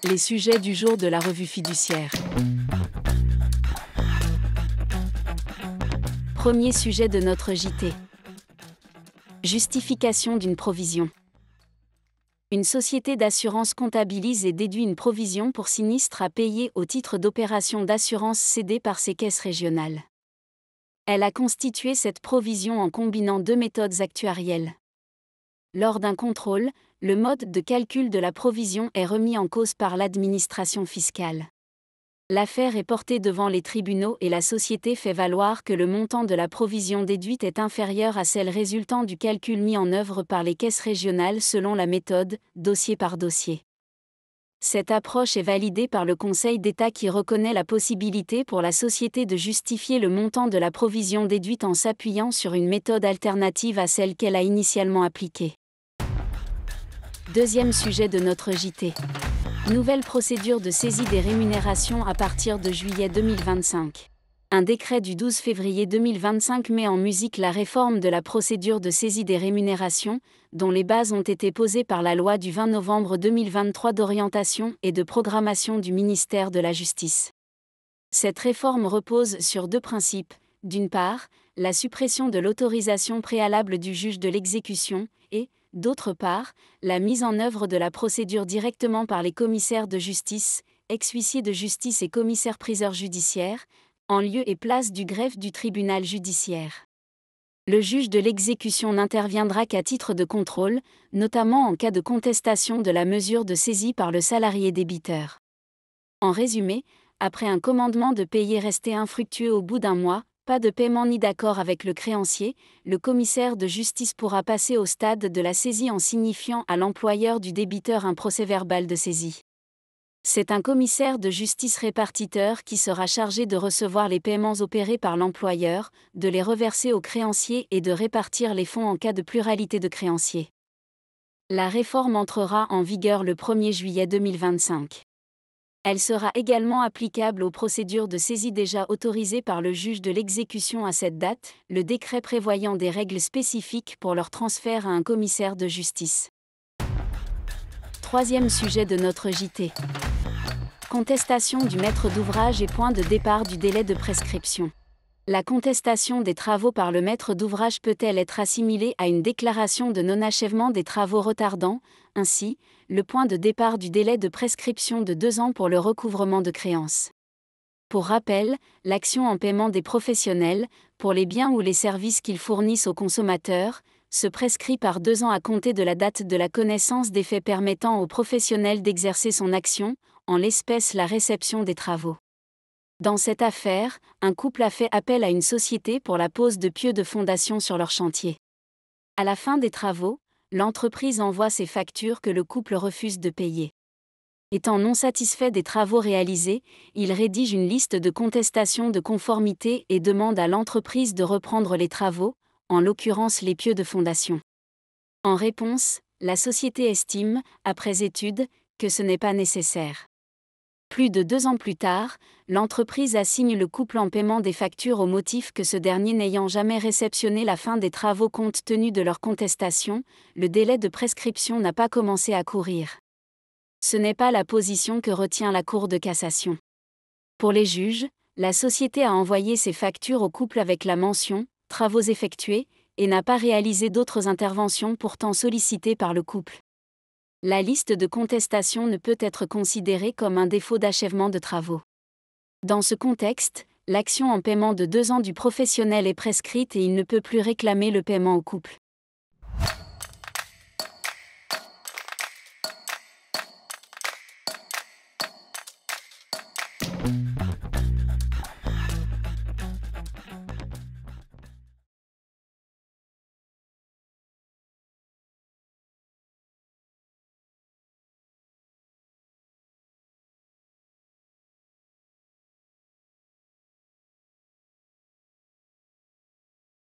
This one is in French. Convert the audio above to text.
Les sujets du jour de la revue fiduciaire. Premier sujet de notre JT. Justification d'une provision. Une société d'assurance comptabilise et déduit une provision pour sinistre à payer au titre d'opérations d'assurance cédées par ses caisses régionales. Elle a constitué cette provision en combinant deux méthodes actuarielles. Lors d'un contrôle, le mode de calcul de la provision est remis en cause par l'administration fiscale. L'affaire est portée devant les tribunaux et la société fait valoir que le montant de la provision déduite est inférieur à celle résultant du calcul mis en œuvre par les caisses régionales selon la méthode dossier par dossier. Cette approche est validée par le Conseil d'État qui reconnaît la possibilité pour la société de justifier le montant de la provision déduite en s'appuyant sur une méthode alternative à celle qu'elle a initialement appliquée. Deuxième sujet de notre JT. Nouvelle procédure de saisie des rémunérations à partir de juillet 2025. Un décret du 12 février 2025 met en musique la réforme de la procédure de saisie des rémunérations, dont les bases ont été posées par la loi du 20 novembre 2023 d'orientation et de programmation du ministère de la Justice. Cette réforme repose sur deux principes. D'une part, la suppression de l'autorisation préalable du juge de l'exécution et, d'autre part, la mise en œuvre de la procédure directement par les commissaires de justice, ex-huissiers de justice et commissaires-priseurs judiciaires, en lieu et place du greffe du tribunal judiciaire. Le juge de l'exécution n'interviendra qu'à titre de contrôle, notamment en cas de contestation de la mesure de saisie par le salarié débiteur. En résumé, après un commandement de payer resté infructueux au bout d'un mois, pas de paiement ni d'accord avec le créancier, le commissaire de justice pourra passer au stade de la saisie en signifiant à l'employeur du débiteur un procès-verbal de saisie. C'est un commissaire de justice répartiteur qui sera chargé de recevoir les paiements opérés par l'employeur, de les reverser au créancier et de répartir les fonds en cas de pluralité de créanciers. La réforme entrera en vigueur le 1er juillet 2025. Elle sera également applicable aux procédures de saisie déjà autorisées par le juge de l'exécution à cette date, le décret prévoyant des règles spécifiques pour leur transfert à un commissaire de justice. Troisième sujet de notre JT. Contestation du maître d'ouvrage et point de départ du délai de prescription. La contestation des travaux par le maître d'ouvrage peut-elle être assimilée à une déclaration de non-achèvement des travaux retardant, ainsi, le point de départ du délai de prescription de 2 ans pour le recouvrement de créances. Pour rappel, l'action en paiement des professionnels, pour les biens ou les services qu'ils fournissent aux consommateurs, se prescrit par 2 ans à compter de la date de la connaissance des faits permettant au professionnel d'exercer son action, en l'espèce la réception des travaux. Dans cette affaire, un couple a fait appel à une société pour la pose de pieux de fondation sur leur chantier. À la fin des travaux, l'entreprise envoie ses factures que le couple refuse de payer. Étant non satisfait des travaux réalisés, il rédige une liste de contestation de conformité et demande à l'entreprise de reprendre les travaux, en l'occurrence les pieux de fondation. En réponse, la société estime, après étude, que ce n'est pas nécessaire. Plus de 2 ans plus tard, l'entreprise assigne le couple en paiement des factures au motif que ce dernier n'ayant jamais réceptionné la fin des travaux compte tenu de leur contestation, le délai de prescription n'a pas commencé à courir. Ce n'est pas la position que retient la Cour de cassation. Pour les juges, la société a envoyé ses factures au couple avec la mention « travaux effectués » et n'a pas réalisé d'autres interventions pourtant sollicitées par le couple. La liste de contestation ne peut être considérée comme un défaut d'achèvement de travaux. Dans ce contexte, l'action en paiement de 2 ans du professionnel est prescrite et il ne peut plus réclamer le paiement au couple.